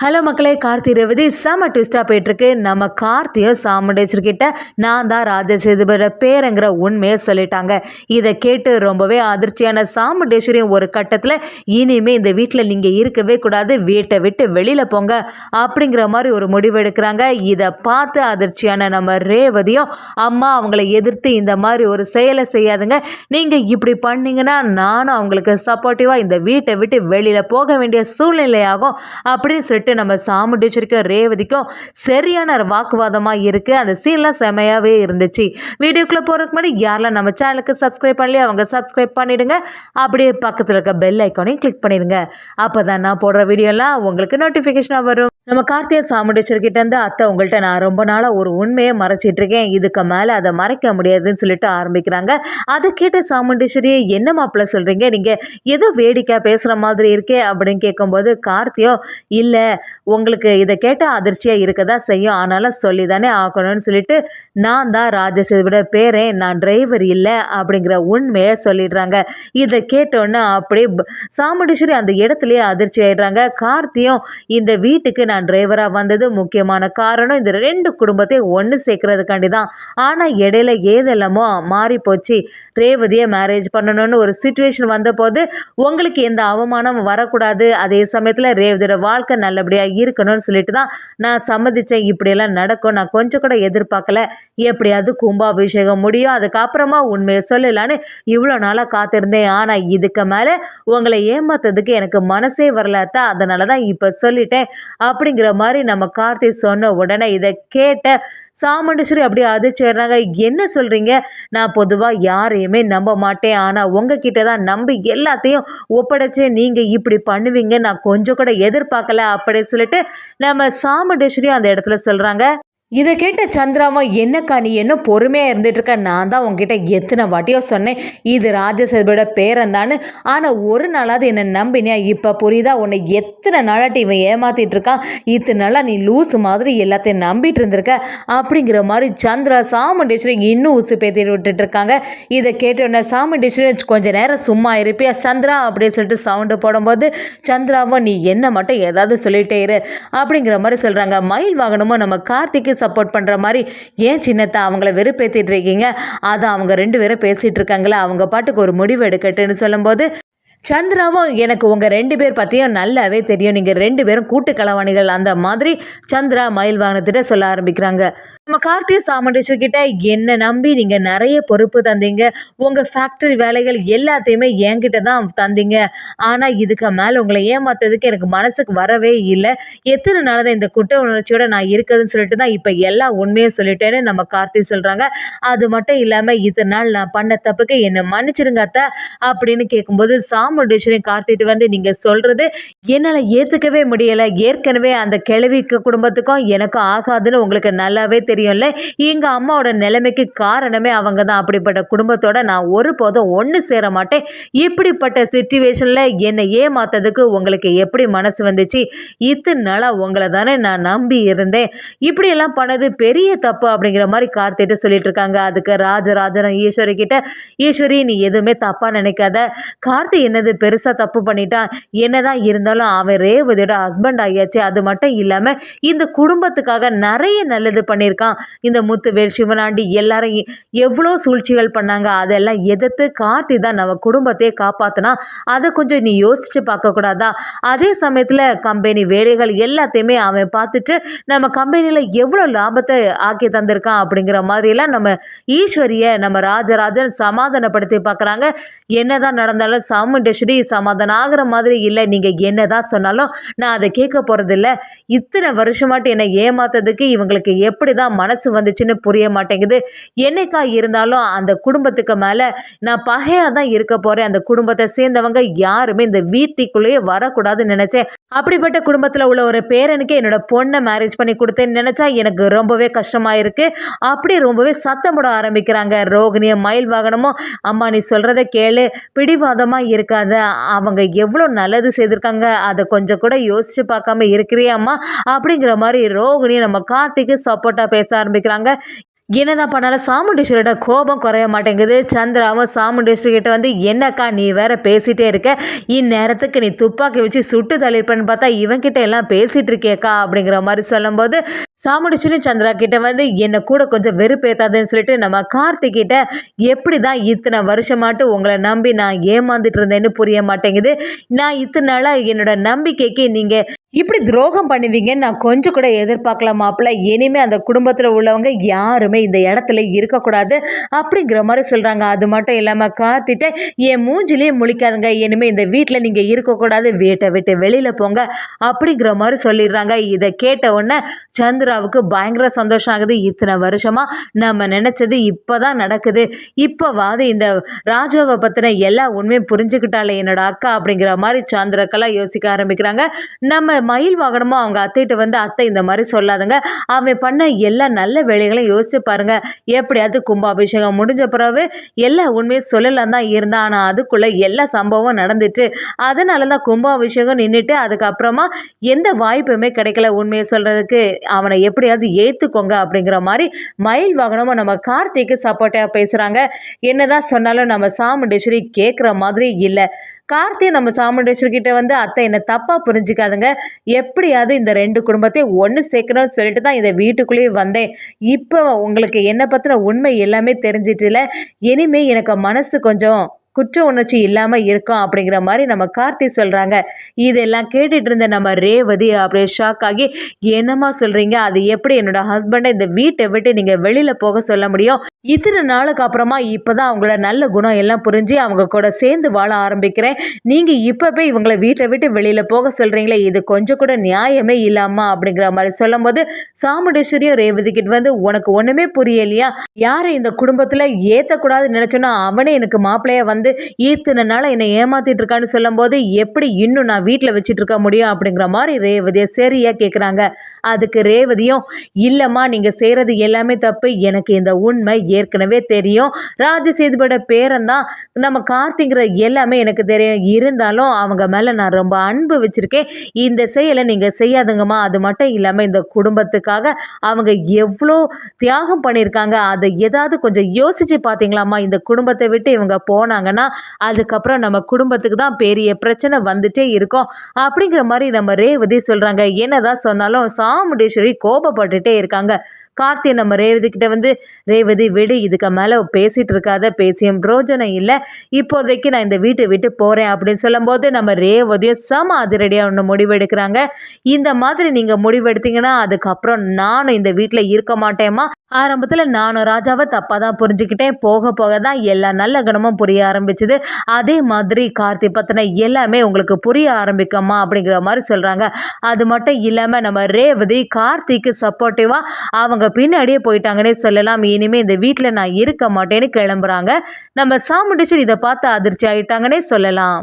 Hello மக்களே, கார்த்தி ரேவதி செம ட்விஸ்ட்டாக போயிட்டுருக்கு. நம்ம கார்த்தியும் சாமுண்டேஸ்வரிக்கிட்ட நான் தான் ராஜசேதுபதியோட பேருங்கிற உண்மையை சொல்லிட்டாங்க. இதை கேட்டு ரொம்பவே அதிர்ச்சியான சாமுண்டேஸ்வரியும் ஒரு கட்டத்தில் இனிமேல் இந்த வீட்டில் நீங்கள் இருக்கவே கூடாது, வீட்டை விட்டு வெளியில் போங்க அப்படிங்கிற மாதிரி ஒரு முடிவு எடுக்கிறாங்க. இதை பார்த்து அதிர்ச்சியான நம்ம ரேவதியும் அம்மா அவங்கள எதிர்த்து இந்த மாதிரி ஒரு செயலை செய்யாதுங்க, நீங்கள் இப்படி பண்ணீங்கன்னா நானும் அவங்களுக்கு சப்போர்ட்டிவாக இந்த வீட்டை விட்டு வெளியில் போக வேண்டிய சூழ்நிலையாகும் அப்படின்னு சொல்லிட்டு நம்ம சாமுண்டீச்சருக்கும் ரேவதிக்கும் சரியான வாக்குவாதமாக இருக்குது. அந்த சீன்லாம் செமையாகவே இருந்துச்சு. வீடியோக்குள்ளே போகிறதுக்கு முன்னாடி யாரெல்லாம் நம்ம சேனலுக்கு சப்ஸ்கிரைப் பண்ணலையே அவங்க சப்ஸ்கிரைப் பண்ணிவிடுங்க. அப்படியே பக்கத்தில் இருக்க பெல் ஐக்கானையும் கிளிக் பண்ணிடுங்க. அப்போ தான் நான் போடுற வீடியோலாம் உங்களுக்கு நோட்டிஃபிகேஷனாக வரும். நம்ம கார்த்திகை சாமுண்டீச்சர்கிட்ட இருந்து அத்தை உங்கள்கிட்ட நான் ரொம்ப நாளாக ஒரு உண்மையை மறைச்சிட்டு இருக்கேன், இதுக்கு மேலே அதை மறைக்க முடியாதுன்னு சொல்லிட்டு ஆரம்பிக்கிறாங்க. அதை கேட்ட சாமுண்டீஸ்வரி என்ன மாப்பிள்ள சொல்கிறீங்க, நீங்கள் ஏதோ வேடிக்கை பேசுகிற மாதிரி இருக்கே அப்படின்னு கேட்கும்போது கார்த்தியோ இல்லை உங்களுக்கு இதை கேட்டால் அதிர்ச்சியாக இருக்க தான் செய்யும், ஆனாலும் சொல்லி தானே ஆகணும்னு சொல்லிட்டு நான் தான் ராஜசேதுவோட பேரே, நான் டிரைவர் இல்லை அப்படிங்கிற உண்மையை சொல்லிடுறாங்க. இதை கேட்டோன்னே அப்படியே சாமுண்டீஸ்வரி அந்த இடத்துலையே அதிர்ச்சி ஆயிடுறாங்க. கார்த்தியும் இந்த வீட்டுக்கு நான் டிரைவராக வந்தது முக்கியமான காரணம் இந்த ரெண்டு குடும்பத்தையும் ஒன்று சேர்க்கறதுக்காண்டி தான், ஆனால் இடையில ஏதெல்லாமோ மாறி போச்சு, ரேவதியை மேரேஜ் பண்ணணும்னு ஒரு சுச்சுவேஷன் வந்தபோது உங்களுக்கு எந்த அவமானம் வரக்கூடாது, அதே சமயத்தில் ரேவதியோட வாழ்க்கை நல்லபடியாக இருக்கணும்னு சொல்லிட்டு தான் நான் சம்மதித்தேன். இப்படியெல்லாம் நடக்கும் நான் கொஞ்சம் கூட எதிர்பார்க்கல, எப்படியாவது கும்பாபிஷேகம் முடியும் அதுக்கப்புறமா உண்மையை சொல்லலான்னு இவ்வளோ நாளாக காத்திருந்தேன், ஆனால் இதுக்கு மேலே உங்களை ஏமாத்துறதுக்கு எனக்கு மனசே வரலாத்தா, அதனால தான் இப்போ சொல்லிட்டேன் அப்படிங்கிற மாதிரி நம்ம கார்த்தி சொன்ன உடனே இதை கேட்ட சாமுண்டீஸ்வரி அப்படியே அதிர்ச்சிடுறாங்க. என்ன சொல்கிறீங்க, நான் பொதுவாக யாரையுமே நம்ப மாட்டேன், ஆனால் உங்ககிட்ட தான் நம்பி எல்லாத்தையும் ஒப்படைச்சு நீங்கள் இப்படி பண்ணுவீங்க நான் கொஞ்சம் கூட எதிர்பார்க்கல அப்படின்னு சொல்லிட்டு நம்ம சாமுண்டீஸ்வரி அந்த இடத்துல சொல்கிறாங்க. இதை கேட்ட சந்திராவும் என்னக்கா நீ என்ன பொறுமையாக இருந்துகிட்ருக்க, நான் தான் உங்ககிட்ட எத்தனை வாட்டியோ சொன்னேன் இது ராஜசேதுவோட பேரன்தான்னு, ஆனால் ஒரு நாளாவது என்னை நம்பினியா, இப்போ புரியுதா உன்னை எத்தனை நாளாட்டி இவன் ஏமாற்றிட்டு இருக்கான், இத்தனை நாளாக நீ லூஸ் மாதிரி எல்லாத்தையும் நம்பிட்டு இருந்திருக்க அப்படிங்கிற மாதிரி சந்திரா சாமுண்டீஸ்வரி இன்னும் உசு பேத்திட்டு விட்டுட்டு இருக்காங்க. இதை கேட்டோன்னே சாமுண்டீஸ்வரி கொஞ்சம் நேரம் சும்மா இருப்பியா சந்திரா அப்படின்னு சொல்லிட்டு சவுண்டு போடும்போது சந்திராவும் நீ என்ன மட்டும் ஏதாவது சொல்லிட்டே இரு அப்படிங்கிற மாதிரி சொல்கிறாங்க. மயில் வாகனமும் நம்ம கார்த்திக்கு சப்போர்ட் பண்ணுற மாதிரி ஏன் சின்னத்தை அவங்கள வெறுப்பேற்றிட்டு இருக்கீங்க, அதை அவங்க ரெண்டு பேரும் பேசிகிட்டு இருக்காங்களா, அவங்க பாட்டுக்கு ஒரு முடிவு எடுக்கட்டுன்னு சொல்லும்போது சந்திராவும் எனக்கு உங்கள் ரெண்டு பேர் பற்றியும் நல்லாவே தெரியும், நீங்கள் ரெண்டு பேரும் கூட்டு களவாணிகள் அந்த மாதிரி சந்திரா மயில் வாகனத்திட்ட சொல்ல ஆரம்பிக்கிறாங்க. நம்ம கார்த்திகை சாமுண்டீஸ்வரி கிட்ட என்னை நம்பி நீங்கள் நிறைய பொறுப்பு தந்தீங்க, உங்கள் ஃபேக்ட்ரி வேலைகள் எல்லாத்தையுமே என்கிட்ட தான் தந்தீங்க, ஆனால் இதுக்கு மேலே உங்களை ஏமாத்துறதுக்கு எனக்கு மனசுக்கு வரவே இல்லை, எத்தனை நாள் தான் இந்த குற்ற உணர்ச்சியோட நான் இருக்குதுன்னு சொல்லிட்டு தான் இப்போ எல்லா உண்மையும் சொல்லிட்டேன்னு நம்ம கார்த்திகை சொல்கிறாங்க. அது மட்டும் இல்லாமல் இத்தனை நாள் நான் பண்ண தப்புக்கு என்னை மன்னிச்சிருங்க அத்தை அப்படின்னு கேட்கும்போது சாமுண்டீஸ்வரி கார்த்திட்டு வந்து நீங்கள் சொல்கிறது என்னால் ஏற்றுக்கவே முடியலை, ஏற்கனவே அந்த கிழவிக்கு குடும்பத்துக்கும் எனக்கும் ஆகாதுன்னு உங்களுக்கு நல்லாவே தெரியும்ல, எங்கள் அம்மாவோட நிலைமைக்கு காரணமே அவங்க தான், அப்படிப்பட்ட குடும்பத்தோட நான் ஒருபோதும் ஒன்று சேர மாட்டேன், இப்படிப்பட்ட சிச்சுவேஷனில் என்னை ஏமாத்ததுக்கு உங்களுக்கு எப்படி மனசு வந்துச்சு, இத்தனை நாளாக உங்களை தானே நான் நம்பி இருந்தேன், இப்படியெல்லாம் பண்ணது பெரிய தப்பு அப்படிங்கிற மாதிரி கார்த்திட்டு சொல்லிட்டு இருக்காங்க. அதுக்கு ராஜராஜனும் ஈஸ்வரி கிட்ட ஈஸ்வரி நீ எதுவுமே தப்பாக நினைக்காத, கார்த்தி என்னது பெருசாக தப்பு பண்ணிட்டான், என்னதான் இருந்தாலும் அவன் ரேவதியோட ஹஸ்பண்ட் ஆகியாச்சு, அது மட்டும் இல்லாமல் இந்த குடும்பத்துக்காக நிறைய நல்லது பண்ணியிருக்கான், இந்த முத்துவேல் சிவனாண்டி எல்லாரும் எவ்வளோ சூழ்ச்சிகள் பண்ணாங்க, அதெல்லாம் எதிர்த்து கார்த்தி தான் நம்ம குடும்பத்தையே காப்பாற்றினா, அதை கொஞ்சம் நீ யோசிச்சு பார்க்கக்கூடாதா, அதே சமயத்தில் கம்பெனி வேலைகள் எல்லாத்தையுமே அவன் பார்த்துட்டு நம்ம கம்பெனியில் எவ்வளோ லாபத்தை ஆக்கி தந்திருக்கான் அப்படிங்கிற மாதிரிலாம் நம்ம ஈஸ்வரியை நம்ம ராஜராஜன் சமாதானப்படுத்தி பார்க்குறாங்க. என்னதான் நடந்தாலும் சாமுண்டீஸ்வரி சமாதானம் ஆகிற மாதிரி இல்லை, நீங்கள் என்னதான் சொன்னாலும் நான் அதை கேட்க போகிறதில்ல, இத்தனை வருஷமாட்டு என்னை ஏமாத்ததுக்கு இவங்களுக்கு எப்படி தான் மனசு வந்துச்சுன்னு புரிய மாட்டேங்குது, என்னைக்கா இருந்தாலும் அந்த குடும்பத்துக்கு மேலே நான் பகையாக தான் இருக்க போகிறேன், அந்த குடும்பத்தை சேர்ந்தவங்க யாருமே இந்த வீட்டுக்குள்ளேயே வரக்கூடாதுன்னு நினச்சேன், அப்படிப்பட்ட குடும்பத்தில் உள்ள ஒரு பேரனுக்கு என்னோட பொண்ணை மேரேஜ் பண்ணி கொடுத்தேன்னு நினச்சா எனக்கு ரொம்பவே கஷ்டமாக இருக்குது அப்படி ரொம்பவே சத்தம் போட ஆரம்பிக்கிறாங்க. ரோகிணியும் மயில் வாகனமும் அம்மா நீ சொல்கிறத கேளு, பிடிவாதமாக இருக்காத, அவங்க எவ்வளோ நல்லது செய்திருக்காங்க அதை கொஞ்சம் கூட யோசிச்சு பார்க்காம இருக்கிறியாம்மா அப்படிங்கிற மாதிரி ரோகிணி நம்ம கார்த்திக்கு சப்போர்ட்டாக பேச ஆரம்பிக்கிறாங்க. என்னதான் பண்ணாலும் சாமுண்டீஸ்வரியோட கோபம் குறைய மாட்டேங்குது. சந்திராவும் சாமுண்டீஸ்வரி கிட்ட வந்து, என்னக்கா நீ வேற பேசிட்டே இருக்க, இந்நேரத்துக்கு நீ துப்பாக்கி வச்சு சுட்டு தள்ளிருப்பேன்னு பார்த்தா இவன்கிட்ட எல்லாம் பேசிட்டு இருக்கேக்கா அப்படிங்கிற மாதிரி சொல்லும்போது, சாமுண்டீஸ்வரி சந்திரா கிட்ட வந்து என்ன கூட கொஞ்சம் வெறுப்பேத்தாதுன்னு சொல்லிட்டு நம்ம கார்த்திக் கிட்ட, எப்படி தான் இத்தனை வருஷமாட்டு உங்களை நம்பி நான் ஏமாந்துட்டு இருந்தேன்னு புரிய மாட்டேங்குது. நான் இத்தனை நாளா என்னோட நம்பிக்கைக்கு நீங்க இப்படி துரோகம் பண்ணுவீங்கன்னு நான் கொஞ்சம் கூட எதிர்பார்க்கல மாப்பிள்ள. இனிமே அந்த குடும்பத்தில் உள்ளவங்க யாருமே இந்த இடத்துல இருக்கக்கூடாது அப்படிங்கிற மாதிரி சொல்கிறாங்க. அது மட்டும் இல்லாமல் காத்திட்ட என் மூஞ்சிலேயே முழிக்காதுங்க, இனிமேல் இந்த வீட்டில் நீங்கள் இருக்கக்கூடாது, வீட்டை விட்டு வெளியில் போங்க அப்படிங்கிற மாதிரி சொல்லிடுறாங்க. இதை கேட்ட உடனே சந்திராவுக்கு பயங்கர சந்தோஷம் ஆகுது. இத்தனை வருஷமாக நம்ம நினச்சது இப்போ தான் நடக்குது. இப்போவாது இந்த ராஜாவை பற்றின எல்லா உண்மையும் புரிஞ்சுக்கிட்டாலே என்னோட அக்கா அப்படிங்கிற மாதிரி சந்திரக்கெல்லாம் யோசிக்க ஆரம்பிக்கிறாங்க. நம்ம மயில் வாகனமும் அவங்க அத்தைகிட்ட வந்து, அத்தை இந்த மாதிரி சொல்லாதுங்க, அவன் பண்ண எல்லா நல்ல வேலைகளையும் யோசிச்சு பாருங்க, எப்படியாவது கும்பாபிஷேகம் முடிஞ்ச பிறகு எல்லா உண்மையும் சொல்லலாம் தான் இருந்தான், ஆனால் அதுக்குள்ள எல்லா சம்பவம் நடந்துட்டு, அதனால தான் கும்பாபிஷேகம் நின்றுட்டு அதுக்கப்புறமா எந்த வாய்ப்புமே கிடைக்கல உண்மையை சொல்றதுக்கு, அவனை எப்படியாவது ஏற்றுக்கோங்க அப்படிங்கிற மாதிரி மயில் வாகனமும் நம்ம கார்த்திக்கு சப்போர்ட்டாக பேசுகிறாங்க. என்னதான் சொன்னாலும் நம்ம சாமுண்டீஸ்வரி கேட்குற மாதிரி இல்லை. கார்த்தி நம்ம சாமுண்டேஸ்வரி கிட்ட வந்து, அத்தை என்ன தப்பாக புரிஞ்சுக்காதுங்க, எப்படியாவது இந்த 2 குடும்பத்தையும் ஒன்று சேர்க்கணும்னு சொல்லிட்டு தான் இந்த வீட்டுக்குள்ளேயே வந்தேன். இப்போ உங்களுக்கு என்னை பற்றின உண்மை எல்லாமே தெரிஞ்சிட்டுல, இனிமே எனக்கு மனசு கொஞ்சம் குற்ற உணர்ச்சி இல்லாமல் இருக்கும் அப்படிங்கிற மாதிரி நம்ம கார்த்தி சொல்கிறாங்க. இதெல்லாம் கேட்டுட்டு இருந்த நம்ம ரேவதி அப்படியே ஷாக் ஆகி, என்னம்மா சொல்கிறீங்க, அது எப்படி என்னோட ஹஸ்பண்டை இந்த வீட்டை விட்டு நீங்கள் வெளியில் போக சொல்ல முடியும், இத்தனை நாளுக்கு அப்புறமா இப்போ தான் அவங்களோட நல்ல குணம் எல்லாம் புரிஞ்சு அவங்க கூட சேர்ந்து வாழ ஆரம்பிக்கிறேன், நீங்கள் இப்போ போய் இவங்களை வீட்டை விட்டு வெளியில் போக சொல்கிறீங்களே, இது கொஞ்சம் கூட நியாயமே இல்லாமா அப்படிங்கிற மாதிரி சொல்லும்போது, சாமுண்டீஸ்வரியும் ரேவதி கிட்ட வந்து, உனக்கு ஒன்றுமே புரியலையா, யாரை இந்த குடும்பத்தில் ஏற்றக்கூடாதுன்னு நினச்சோன்னா அவனே எனக்கு மாப்பிள்ளையாக வந்து இத்தனை நாளாக என்னை ஏமாத்திட்டு இருக்கான்னு சொல்லும்போது, எப்படி இன்னும் நான் வீட்டில் வச்சுட்டு இருக்க முடியும் அப்படிங்கிற மாதிரி ரேவதியை சரியா கேட்குறாங்க. அதுக்கு ரேவதியும், இல்லைம்மா நீங்கள் செய்கிறது எல்லாமே தப்பு, எனக்கு இந்த உண்மை ஏற்கனவே தெரியும், ராஜசேதுபதியோட பேரன் தான் நம்ம கார்த்திங்கிற எல்லாமே எனக்கு தெரியும், இருந்தாலும் அவங்க மேலே நான் ரொம்ப அன்பு வச்சுருக்கேன், இந்த செயலை நீங்கள் செய்யாதுங்கம்மா, அது மட்டும் இல்லாமல் இந்த குடும்பத்துக்காக அவங்க எவ்வளோ தியாகம் பண்ணியிருக்காங்க, அதை ஏதாவது கொஞ்சம் யோசித்து பார்த்தீங்களாம்மா, இந்த குடும்பத்தை விட்டு இவங்க போனாங்கன்னா அதுக்கப்புறம் நம்ம குடும்பத்துக்கு தான் பெரிய பிரச்சனை வந்துட்டே இருக்கும் அப்படிங்கிற மாதிரி நம்ம ரேவதி சொல்கிறாங்க. என்னதான் சொன்னாலும் சாமுண்டீஸ்வரி கோபப்பட்டுட்டே இருக்காங்க. கார்த்தியை நம்ம ரேவதி கிட்ட வந்து, ரேவதி விடு, இதுக்கு மேலே பேசிகிட்டு இருக்காத, பேசியும் பிரோஜனம் இல்லை, இப்போதைக்கு நான் இந்த வீட்டை விட்டு போகிறேன் அப்படின்னு சொல்லும்போது, நம்ம ரேவதியும் செம அதிரடியாக ஒன்று முடிவெடுக்கிறாங்க. இந்த மாதிரி நீங்கள் முடிவெடுத்தீங்கன்னா அதுக்கப்புறம் நானும் இந்த வீட்டில் இருக்க மாட்டேம்மா, ஆரம்பத்தில் நானும் ராஜாவை தப்பாக தான் புரிஞ்சுக்கிட்டேன், போக போக தான் எல்லா நல்ல குணமும் புரிய ஆரம்பிச்சுது, அதே மாதிரி கார்த்தி பற்றின எல்லாமே உங்களுக்கு புரிய ஆரம்பிக்குமா அப்படிங்கிற மாதிரி சொல்கிறாங்க. அது மட்டும் இல்லாமல் நம்ம ரேவதி கார்த்திக்கு சப்போர்ட்டிவாக அவங்க பின்னாடியே போயிட்டாங்கன்னே சொல்லலாம். இனிமே இந்த வீட்டில் நான் இருக்க மாட்டேன்னு கிளம்புறாங்க. நம்ம சாமுண்டீஸ்வரி இதை பார்த்து அதிர்ச்சி ஆயிட்டாங்கன்னே சொல்லலாம்.